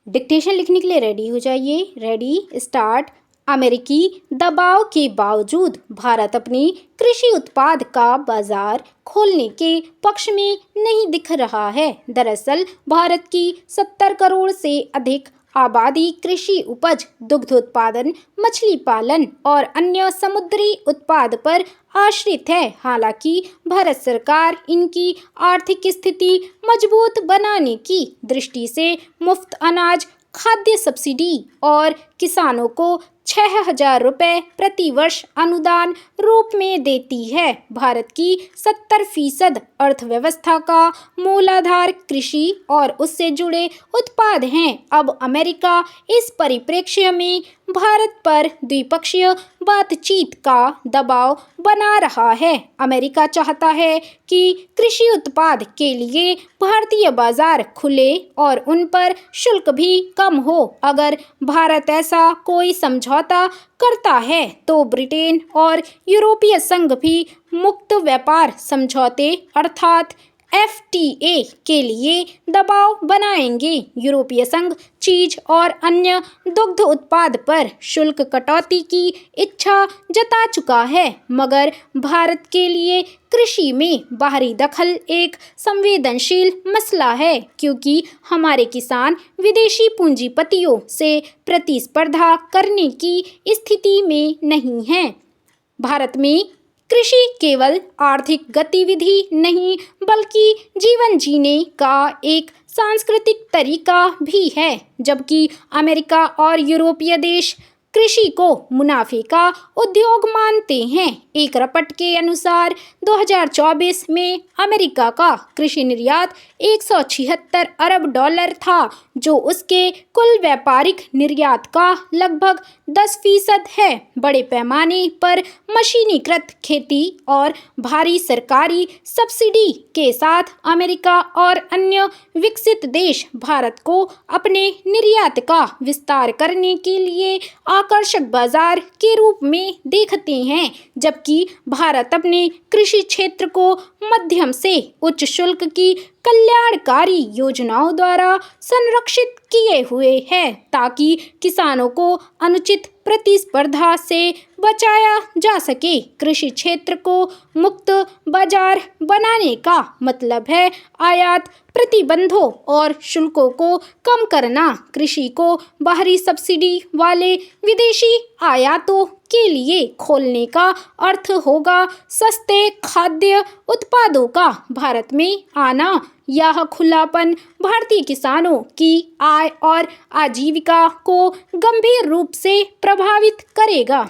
Dictation लिखने के लिए रेडी हो जाइए। Ready, start. अमेरिकी दबाव के बावजूद भारत अपनी कृषि उत्पाद का बाजार खोलने के पक्ष में नहीं दिख रहा है। दरअसल भारत की 70 करोड़ से अधिक आबादी कृषि उपज, दुग्ध उत्पादन, मछली पालन और अन्य समुद्री उत्पाद पर आश्रित है। हालांकि भारत सरकार इनकी आर्थिक स्थिति मजबूत बनाने की दृष्टि से मुफ्त अनाज, खाद्य सब्सिडी और किसानों को 6,000 रुपये प्रति वर्ष अनुदान रूप में देती है। भारत की 70% अर्थव्यवस्था का मूलाधार कृषि और उससे जुड़े उत्पाद हैं। अब अमेरिका इस परिप्रेक्ष्य में भारत पर द्विपक्षीय बातचीत का दबाव बना रहा है। अमेरिका चाहता है कि कृषि उत्पाद के लिए भारतीय बाजार खुले और उन पर शुल्क भी कम हो। अगर भारत ऐसा कोई समझौता करता है तो ब्रिटेन और यूरोपीय संघ भी मुक्त व्यापार समझौते अर्थात FTA के लिए दबाव बनाएंगे। यूरोपीय संघ चीज और अन्य दुग्ध उत्पाद पर शुल्क कटौती की इच्छा जता चुका है, मगर भारत के लिए कृषि में बाहरी दखल एक संवेदनशील मसला है, क्योंकि हमारे किसान विदेशी पूंजीपतियों से प्रतिस्पर्धा करने की स्थिति में नहीं हैं। भारत में कृषि केवल आर्थिक गतिविधि नहीं बल्कि जीवन जीने का एक सांस्कृतिक तरीका भी है। जबकि अमेरिका और यूरोपीय देश कृषि को मुनाफे का उद्योग मानते हैं। एक रिपोर्ट के अनुसार 2024 में अमेरिका का कृषि निर्यात 176 अरब डॉलर था, जो उसके कुल व्यापारिक निर्यात का लगभग 10% है। बड़े पैमाने पर मशीनीकृत खेती और भारी सरकारी सब्सिडी के साथ अमेरिका और अन्य विकसित देश भारत को अपने निर्यात का विस्तार करने के लिए आकर्षक बाजार के रूप में देखते हैं, जबकि भारत अपने कृषि क्षेत्र को मध्यम से उच्च शुल्क की कल्याणकारी योजनाओं द्वारा संरक्षित किए हुए है, ताकि किसानों को अनुचित प्रतिस्पर्धा से बचाया जा सके। कृषि क्षेत्र को मुक्त बाजार बनाने का मतलब है आयात प्रतिबंधों और शुल्कों को कम करना। कृषि को बाहरी सब्सिडी वाले विदेशी आयातों के लिए खोलने का अर्थ होगा सस्ते खाद्य उत्पादों का भारत में आना। यह खुलापन भारतीय किसानों की आय और आजीविका को गंभीर रूप से प्रभावित करेगा।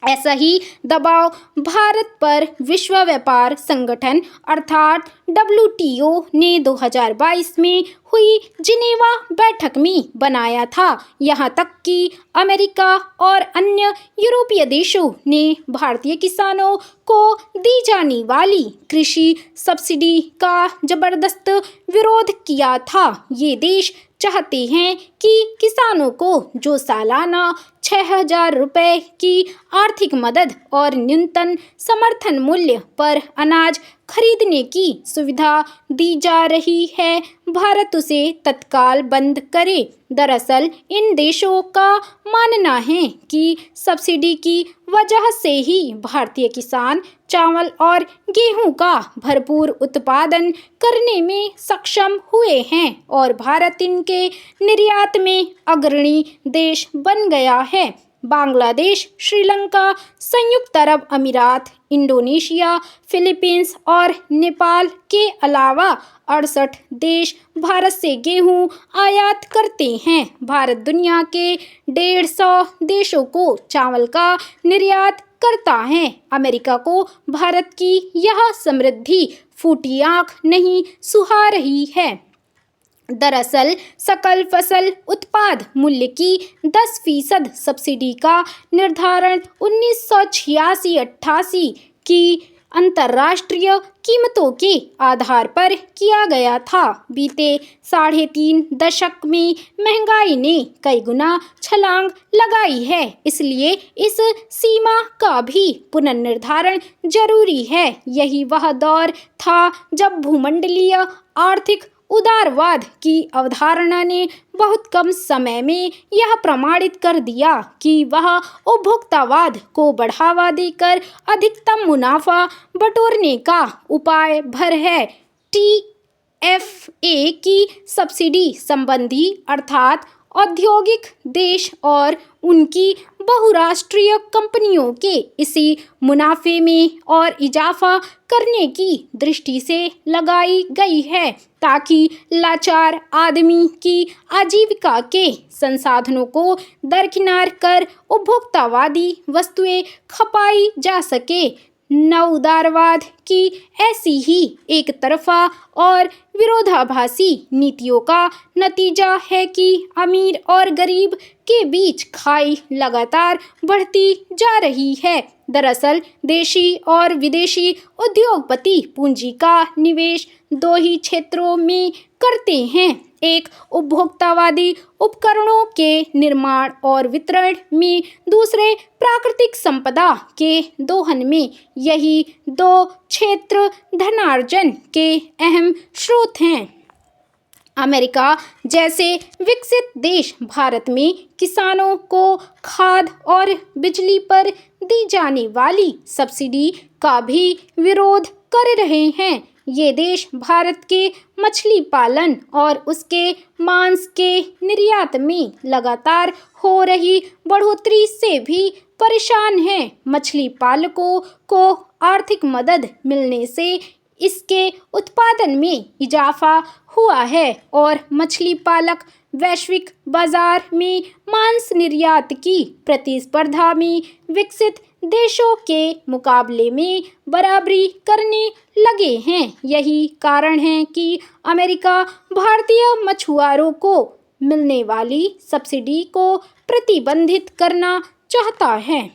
ऐसा ही दबाव भारत पर विश्व व्यापार संगठन अर्थात WTO ने 2022 में हुई जिनेवा बैठक में बनाया था। यहाँ तक कि अमेरिका और अन्य यूरोपीय देशों ने भारतीय किसानों को दी जाने वाली कृषि सब्सिडी का जबरदस्त विरोध किया था। ये देश चाहते हैं कि किसानों को जो सालाना 6,000 रुपये की आर्थिक मदद और न्यूनतम समर्थन मूल्य पर अनाज खरीदने की सुविधा दी जा रही है, भारत उसे तत्काल बंद करे। दरअसल इन देशों का मानना है कि सब्सिडी की वजह से ही भारतीय किसान चावल और गेहूं का भरपूर उत्पादन करने में सक्षम हुए हैं और भारत इनके निर्यात में अग्रणी देश बन गया है। बांग्लादेश, श्रीलंका, संयुक्त अरब अमीरात, इंडोनेशिया, फिलीपींस और नेपाल के अलावा 68 देश भारत से गेहूं आयात करते हैं। भारत दुनिया के 150 देशों को चावल का निर्यात करता है। अमेरिका को भारत की यह समृद्धि फूटी आंख नहीं सुहा रही है। दरअसल सकल फसल उत्पाद मूल्य की 10% सब्सिडी का निर्धारण 1986-88 की अंतर्राष्ट्रीय कीमतों के आधार पर किया गया था। बीते 3.5 दशक में महंगाई ने कई गुना छलांग लगाई है, इसलिए इस सीमा का भी पुनर्निर्धारण जरूरी है। यही वह दौर था जब भूमंडलीय आर्थिक उदारवाद की अवधारणा ने बहुत कम समय में यह प्रमाणित कर दिया कि वह उपभोक्तावाद को बढ़ावा देकर अधिकतम मुनाफा बटोरने का उपाय भर है। टीएफए की सब्सिडी संबंधी अर्थात औद्योगिक देश और उनकी बहुराष्ट्रीय कंपनियों के इसी मुनाफे में और इजाफा करने की दृष्टि से लगाई गई है ताकि लाचार आदमी की आजीविका के संसाधनों को दरकिनार कर उपभोक्तावादी वस्तुएं खपाई जा सके। नवउदारवाद की ऐसी ही एक तरफा और विरोधाभासी नीतियों का नतीजा है कि अमीर और गरीब के बीच खाई लगातार बढ़ती जा रही है। दरअसल देशी और विदेशी उद्योगपति पूंजी का निवेश दो ही क्षेत्रों में करते हैं, एक उपभोक्तावादी उपकरणों के निर्माण और वितरण में, दूसरे प्राकृतिक संपदा के दोहन में। यही दो क्षेत्र धनार्जन के अहम स्रोत हैं। अमेरिका जैसे विकसित देश भारत में किसानों को खाद और बिजली पर दी जाने वाली सब्सिडी का भी विरोध कर रहे हैं। ये देश भारत के मछली पालन और उसके मांस के निर्यात में लगातार हो रही बढ़ोतरी से भी परेशान हैं। मछली पालकों को आर्थिक मदद मिलने से इसके उत्पादन में इजाफा हुआ है और मछली पालक वैश्विक बाजार में मांस निर्यात की प्रतिस्पर्धा में विकसित देशों के मुकाबले में बराबरी करने लगे हैं। यही कारण है कि अमेरिका भारतीय मछुआरों को मिलने वाली सब्सिडी को प्रतिबंधित करना चाहता है।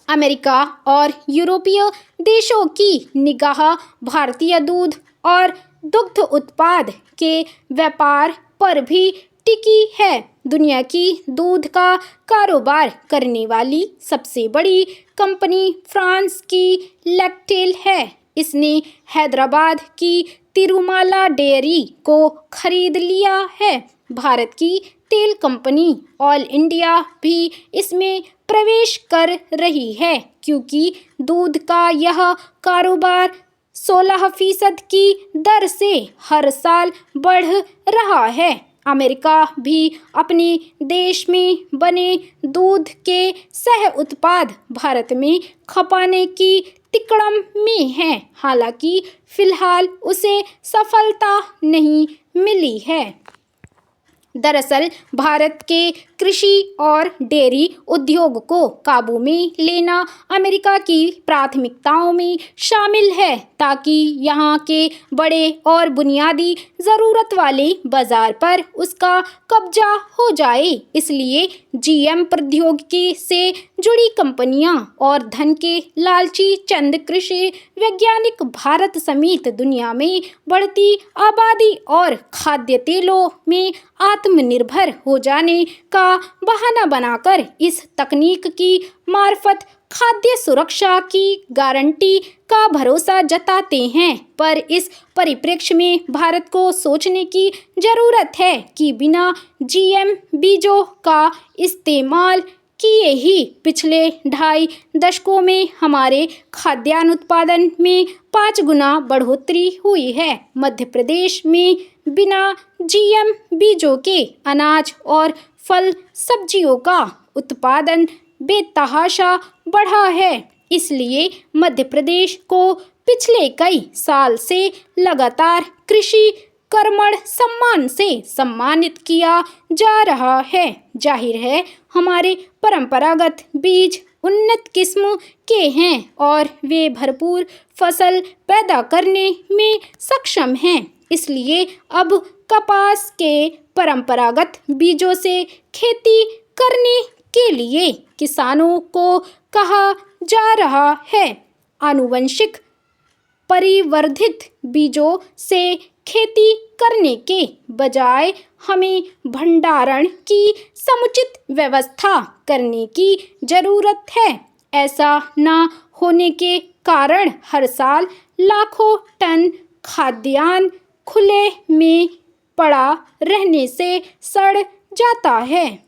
अमेरिका और यूरोपीय देशों की निगाह भारतीय दूध और दुग्ध उत्पाद के व्यापार पर भी टिकी है। दुनिया की दूध का कारोबार करने वाली सबसे बड़ी कंपनी फ्रांस की लैक्टेल है। इसने हैदराबाद की तिरुमाला डेयरी को खरीद लिया है। भारत की तेल कंपनी ऑल इंडिया भी इसमें प्रवेश कर रही है क्योंकि दूध का यह कारोबार 16% की दर से हर साल बढ़ रहा है। अमेरिका भी अपने देश में बने दूध के सह उत्पाद भारत में खपाने की तिकड़म में है। हालांकि फिलहाल उसे सफलता नहीं मिली है। दरअसल भारत के कृषि और डेयरी उद्योग को काबू में लेना अमेरिका की प्राथमिकताओं में शामिल है ताकि यहाँ के बड़े और बुनियादी ज़रूरत वाले बाजार पर उसका कब्जा हो जाए। इसलिए जीएम प्रौद्योगिकी से जुड़ी कंपनियां और धन के लालची चंद कृषि वैज्ञानिक भारत समेत दुनिया में बढ़ती आबादी और खाद्य तेलों में आत्मनिर्भर हो जाने का बहाना बनाकर इस तकनीक की मार्फत खाद्य सुरक्षा की गारंटी का भरोसा जताते हैं। पर इस परिप्रेक्ष्य में भारत को सोचने की जरूरत है कि बिना जीएम बीजों का इस्तेमाल किए ही पिछले 2.5 दशकों में हमारे खाद्यान्न उत्पादन में 5 गुना बढ़ोतरी हुई है। मध्य प्रदेश में बिना जीएम बीजों के अनाज और फल सब्जियों का उत्पादन बेतहाशा बढ़ा है। इसलिए मध्य प्रदेश को पिछले कई साल से लगातार कृषि कर्मण सम्मान से सम्मानित किया जा रहा है। जाहिर है हमारे परंपरागत बीज उन्नत किस्म के हैं और वे भरपूर फसल पैदा करने में सक्षम हैं। इसलिए अब कपास के परंपरागत बीजों से खेती करने के लिए किसानों को कहा जा रहा है। आनुवंशिक परिवर्धित बीजों से खेती करने के बजाय हमें भंडारण की समुचित व्यवस्था करने की जरूरत है। ऐसा न होने के कारण हर साल लाखों टन खाद्यान्न खुले में पड़ा रहने से सड़ जाता है।